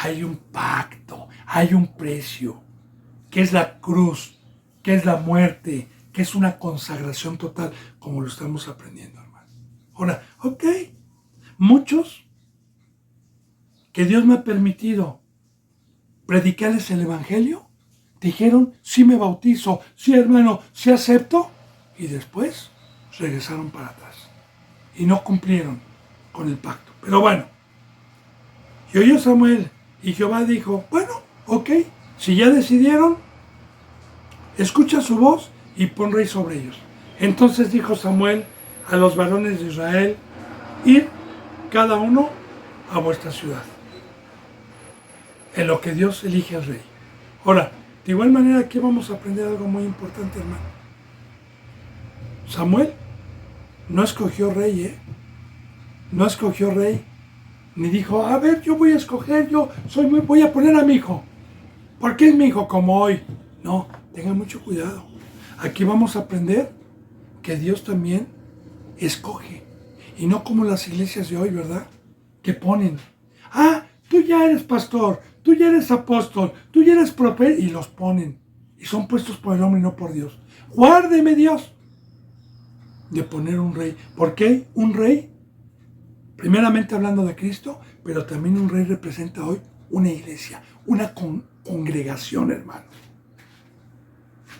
hay un pacto, hay un precio, que es la cruz, que es la muerte, que es una consagración total, como lo estamos aprendiendo, hermano. Ahora, muchos que Dios me ha permitido predicarles el Evangelio, dijeron, sí me bautizo, sí hermano, sí acepto, y después regresaron para atrás y no cumplieron con el pacto. Pero bueno, y oyó Samuel y Jehová dijo, bueno, si ya decidieron, escucha su voz y pon rey sobre ellos. Entonces dijo Samuel a los varones de Israel, id cada uno a vuestra ciudad, en lo que Dios elige al rey. Ahora, de igual manera aquí vamos a aprender algo muy importante, hermano. Samuel no escogió rey, no escogió rey, ni dijo, a ver, yo voy a escoger, voy a poner a mi hijo, porque es mi hijo como hoy. No, tengan mucho cuidado. Aquí vamos a aprender que Dios también escoge, y no como las iglesias de hoy, ¿verdad? Que ponen, tú ya eres pastor, tú ya eres apóstol, tú ya eres profeta, y los ponen, y son puestos por el hombre y no por Dios. Guárdeme Dios de poner un rey. ¿Por qué un rey? Primeramente hablando de Cristo, pero también un rey representa hoy una iglesia, una congregación, hermano.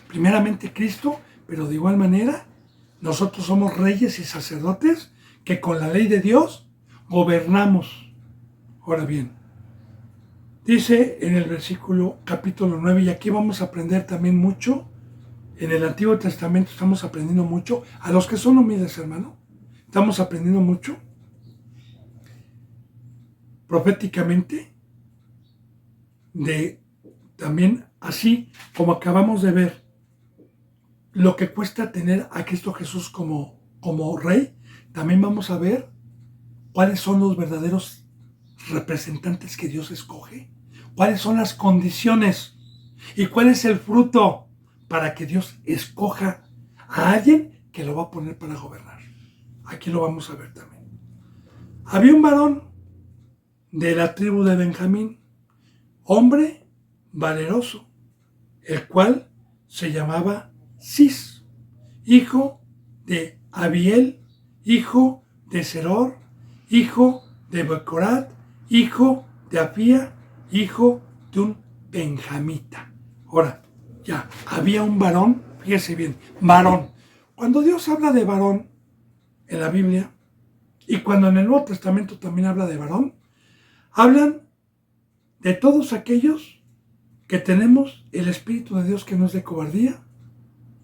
Primeramente Cristo, pero de igual manera nosotros somos reyes y sacerdotes que con la ley de Dios gobernamos. Ahora bien, dice en el versículo capítulo 9, y aquí vamos a aprender también mucho. En el Antiguo Testamento estamos aprendiendo mucho. A los que son humildes, hermano, estamos aprendiendo mucho proféticamente, de también así como acabamos de ver lo que cuesta tener a Cristo Jesús como Rey, también vamos a ver cuáles son los verdaderos representantes que Dios escoge, cuáles son las condiciones y cuál es el fruto para que Dios escoja a alguien que lo va a poner para gobernar. Aquí lo vamos a ver también. Había un varón de la tribu de Benjamín, hombre valeroso, el cual se llamaba Cis, hijo de Abiel, hijo de Seror, hijo de Becorat, hijo de Afía, hijo de un benjamita. Ahora, ya, había un varón, fíjese bien, varón. Cuando Dios habla de varón en la Biblia, y cuando en el Nuevo Testamento también habla de varón, hablan de todos aquellos que tenemos el Espíritu de Dios que no es de cobardía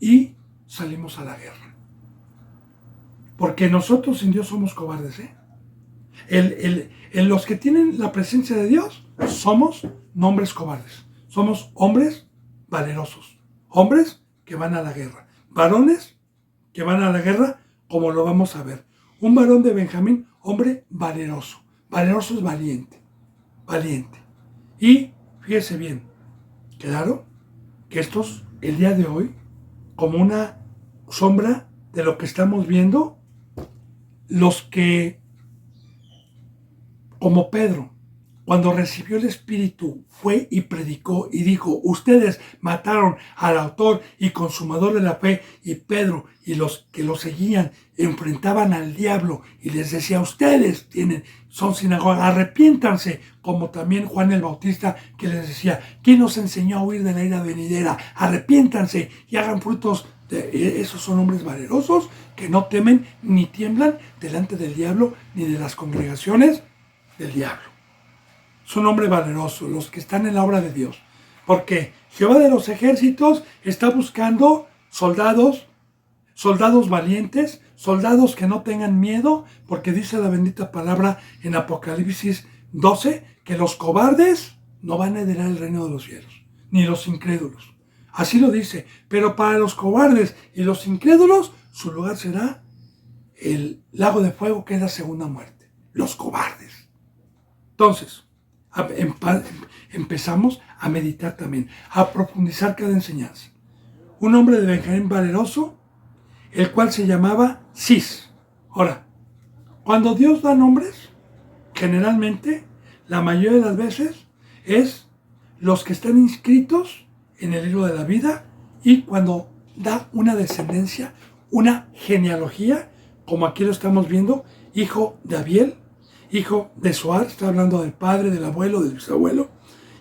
y salimos a la guerra. Porque nosotros sin Dios somos cobardes, los que tienen la presencia de Dios somos hombres cobardes. Somos hombres valerosos. Hombres que van a la guerra. Varones que van a la guerra, como lo vamos a ver. Un varón de Benjamín, hombre valeroso. Valeroso es valiente. valiente. Y fíjese bien, claro que estos, el día de hoy, como una sombra de lo que estamos viendo, los que, como Pedro, cuando recibió el Espíritu, fue y predicó y dijo, ustedes mataron al autor y consumador de la fe, y Pedro y los que lo seguían enfrentaban al diablo y les decía, ustedes son sinagoga, arrepiéntanse, como también Juan el Bautista que les decía, ¿quién nos enseñó a huir de la ira venidera? Arrepiéntanse y hagan frutos. Esos son hombres valerosos que no temen ni tiemblan delante del diablo ni de las congregaciones del diablo. Es un hombre valeroso, los que están en la obra de Dios. Porque Jehová de los ejércitos está buscando soldados valientes, soldados que no tengan miedo, porque dice la bendita palabra en Apocalipsis 12, que los cobardes no van a heredar el reino de los cielos, ni los incrédulos. Así lo dice, pero para los cobardes y los incrédulos, su lugar será el lago de fuego, que es la segunda muerte. Los cobardes. Entonces, empezamos a meditar también, a profundizar cada enseñanza. Un hombre de Benjamín valeroso, el cual se llamaba Cis. Ahora, cuando Dios da nombres, generalmente, la mayoría de las veces, es los que están inscritos en el libro de la vida, y cuando da una descendencia, una genealogía, como aquí lo estamos viendo, hijo de Abiel, hijo de Zoar, está hablando del padre, del abuelo, del bisabuelo,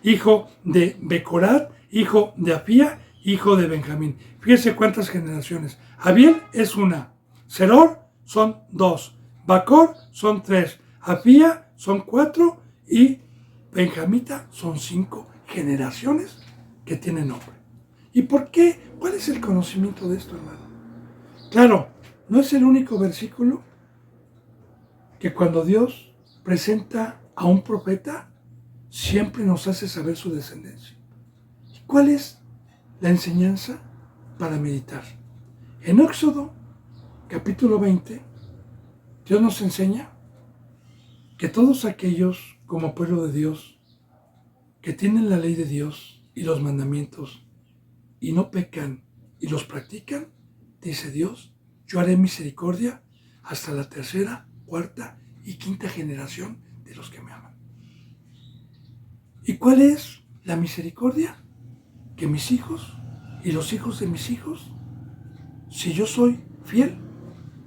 hijo de Becorat, hijo de Afía, hijo de Benjamín. Fíjese cuántas generaciones. Abiel es una, Seror son 2, Bacor son 3, Afía son 4 y Benjamita son 5 generaciones que tienen nombre. ¿Y por qué? ¿Cuál es el conocimiento de esto, hermano? Claro, no es el único versículo que cuando Dios presenta a un profeta, siempre nos hace saber su descendencia. ¿Y cuál es la enseñanza para meditar? En Éxodo, capítulo 20, Dios nos enseña que todos aquellos, como pueblo de Dios, que tienen la ley de Dios y los mandamientos, y no pecan y los practican, dice Dios, yo haré misericordia hasta la tercera, cuarta y quinta generación de los que me aman. ¿Y cuál es la misericordia? Que mis hijos y los hijos de mis hijos, si yo soy fiel,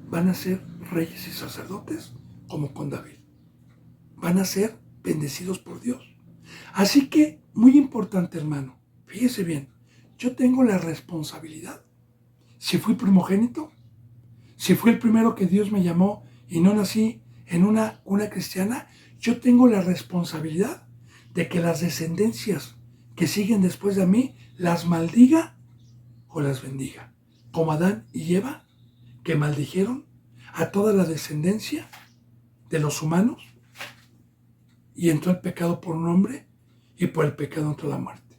van a ser reyes y sacerdotes como con David. Van a ser bendecidos por Dios. Así que, muy importante, hermano, fíjese bien, yo tengo la responsabilidad. Si fui primogénito, si fui el primero que Dios me llamó y no nací en una cuna cristiana, yo tengo la responsabilidad de que las descendencias que siguen después de mí las maldiga o las bendiga. Como Adán y Eva, que maldijeron a toda la descendencia de los humanos y entró el pecado por un hombre y por el pecado entró la muerte.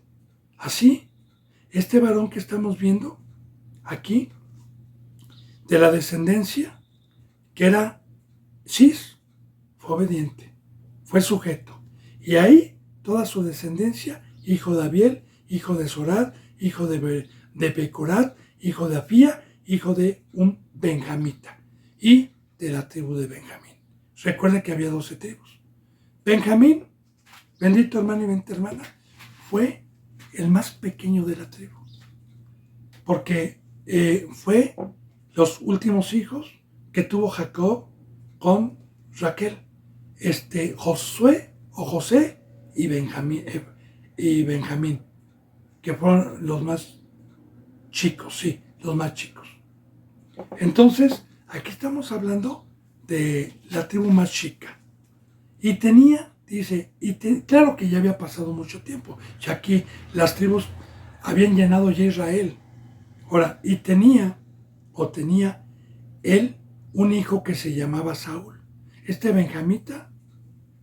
Así, este varón que estamos viendo aquí, de la descendencia, que era Cis, fue obediente, fue sujeto. Y ahí, toda su descendencia, hijo de Abiel, hijo de Zorar, hijo de Becorat, hijo de Afía, hijo de un benjamita, y de la tribu de Benjamín. Recuerda que había 12 tribus. Benjamín, bendito hermano y bendita hermana, fue el más pequeño de la tribu, porque fue los últimos hijos que tuvo Jacob con Raquel, Josué o José y Benjamín, que fueron los más chicos, sí, los más chicos. Entonces, aquí estamos hablando de la tribu más chica. Y tenía, dice, claro que ya había pasado mucho tiempo, ya aquí las tribus habían llenado ya Israel. Ahora, tenía él un hijo que se llamaba Saúl. Este benjamita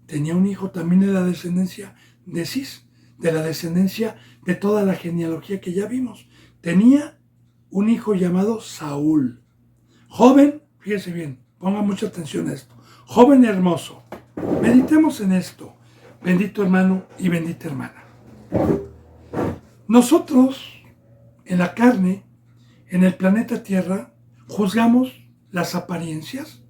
tenía un hijo también de la descendencia de Cis, de la descendencia de toda la genealogía que ya vimos. Tenía un hijo llamado Saúl. Joven, fíjese bien, ponga mucha atención a esto. Joven hermoso. Meditemos en esto. bendito hermano y bendita hermana. Nosotros, en la carne, en el planeta Tierra, juzgamos las apariencias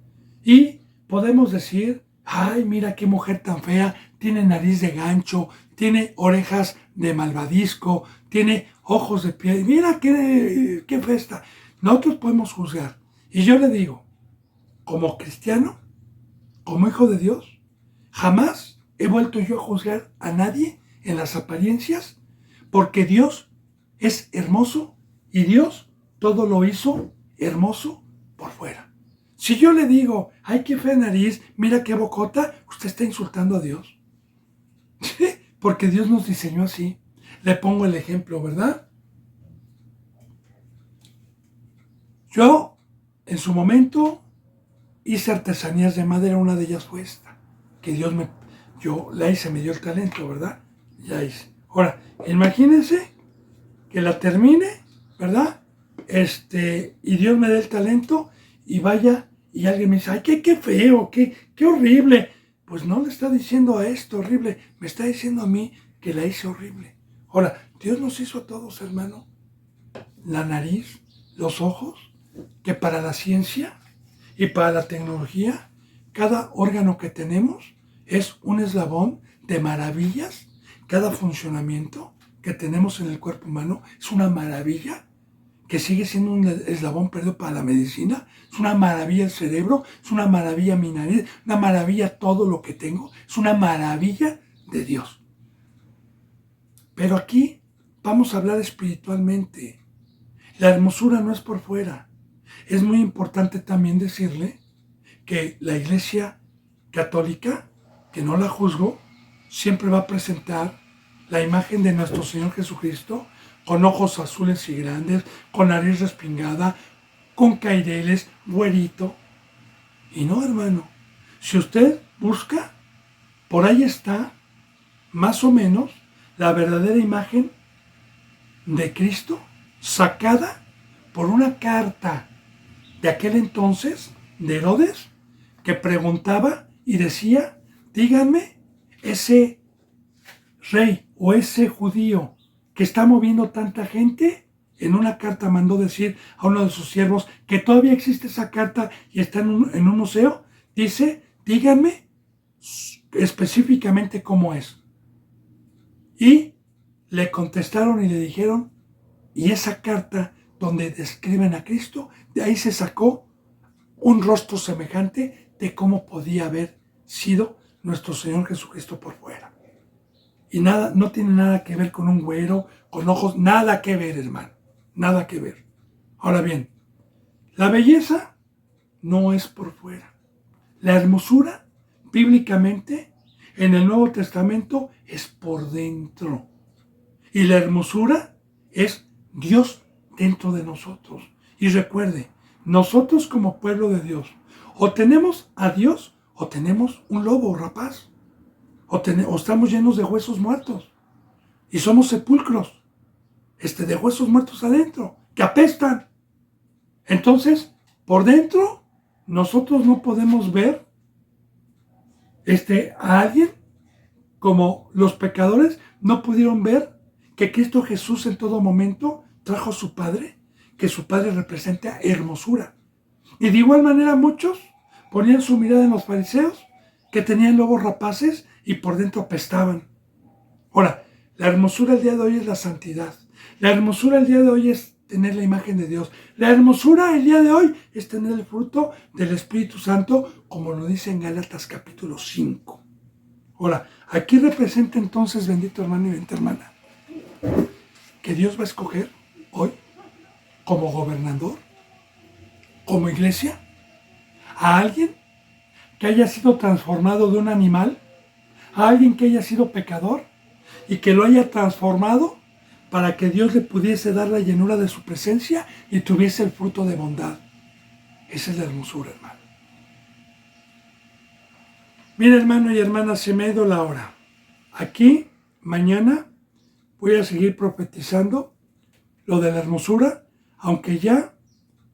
y podemos decir, ay, mira qué mujer tan fea, tiene nariz de gancho, tiene orejas de malvadisco, tiene ojos de piedra, mira qué festa. Nosotros podemos juzgar. Y yo le digo, como cristiano, como hijo de Dios, jamás he vuelto yo a juzgar a nadie en las apariencias, porque Dios es hermoso y Dios todo lo hizo hermoso por fuera. Si yo le digo, ay, qué fea nariz, mira qué bocota, usted está insultando a Dios. Porque Dios nos diseñó así. Le pongo el ejemplo, ¿verdad? Yo, en su momento, hice artesanías de madera, una de ellas fue esta, que yo la hice, me dio el talento, ¿verdad? Ya hice. Ahora, imagínense que la termine, ¿verdad? Y Dios me dé el talento y vaya y alguien me dice, ay, qué feo, qué horrible. Pues no le está diciendo a esto horrible, me está diciendo a mí que la hice horrible. Ahora, Dios nos hizo a todos, hermano, la nariz, los ojos, que para la ciencia y para la tecnología, cada órgano que tenemos es un eslabón de maravillas. Cada funcionamiento que tenemos en el cuerpo humano es una maravilla, que sigue siendo un eslabón perdido para la medicina. Es una maravilla el cerebro, es una maravilla mi nariz, una maravilla todo lo que tengo, es una maravilla de Dios. Pero aquí vamos a hablar espiritualmente. La hermosura no es por fuera. Es muy importante también decirle que la Iglesia Católica, que no la juzgo, siempre va a presentar la imagen de nuestro Señor Jesucristo con ojos azules y grandes, con nariz respingada, con caireles, güerito. Y no, hermano, si usted busca, por ahí está, más o menos, la verdadera imagen de Cristo sacada por una carta de aquel entonces, de Herodes, que preguntaba y decía, díganme, ese rey o ese judío que está moviendo tanta gente, en una carta mandó decir a uno de sus siervos que todavía existe esa carta y está en un museo, dice, díganme específicamente cómo es. Y le contestaron y le dijeron, y esa carta donde describen a Cristo, de ahí se sacó un rostro semejante de cómo podía haber sido nuestro Señor Jesucristo por fuera. Y nada, no tiene nada que ver con un güero, con ojos, nada que ver, hermano, nada que ver. Ahora bien, la belleza no es por fuera. La hermosura, bíblicamente, en el Nuevo Testamento, es por dentro. Y la hermosura es Dios dentro de nosotros. Y recuerde, nosotros como pueblo de Dios, o tenemos a Dios, o tenemos un lobo rapaz, o estamos llenos de huesos muertos, y somos sepulcros, de huesos muertos adentro, que apestan. Entonces, por dentro, nosotros no podemos ver a alguien como los pecadores no pudieron ver que Cristo Jesús en todo momento trajo a su Padre, que su Padre representa hermosura. Y de igual manera muchos ponían su mirada en los fariseos, que tenían lobos rapaces y por dentro apestaban. Ahora, la hermosura el día de hoy es la santidad. La hermosura el día de hoy es tener la imagen de Dios. La hermosura el día de hoy es tener el fruto del Espíritu Santo, como lo dice en Gálatas capítulo 5. Ahora, aquí representa entonces, bendito hermano y bendita hermana, que Dios va a escoger hoy como gobernador, como iglesia, a alguien que haya sido transformado de un animal, a alguien que haya sido pecador y que lo haya transformado para que Dios le pudiese dar la llenura de su presencia y tuviese el fruto de bondad. Esa es la hermosura, hermano. Mira, hermano y hermana, se me ha ido la hora. Aquí, mañana, voy a seguir profetizando lo de la hermosura, aunque ya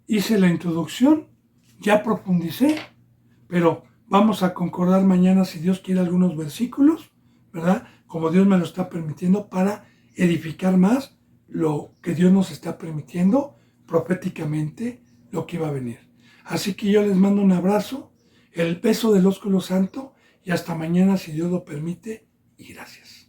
hice la introducción, ya profundicé, pero vamos a concordar mañana, si Dios quiere, algunos versículos ¿verdad? Como Dios me lo está permitiendo para edificar más lo que Dios nos está permitiendo proféticamente, lo que iba a venir. Así que yo les mando un abrazo, el beso del ósculo santo y hasta mañana si Dios lo permite y gracias.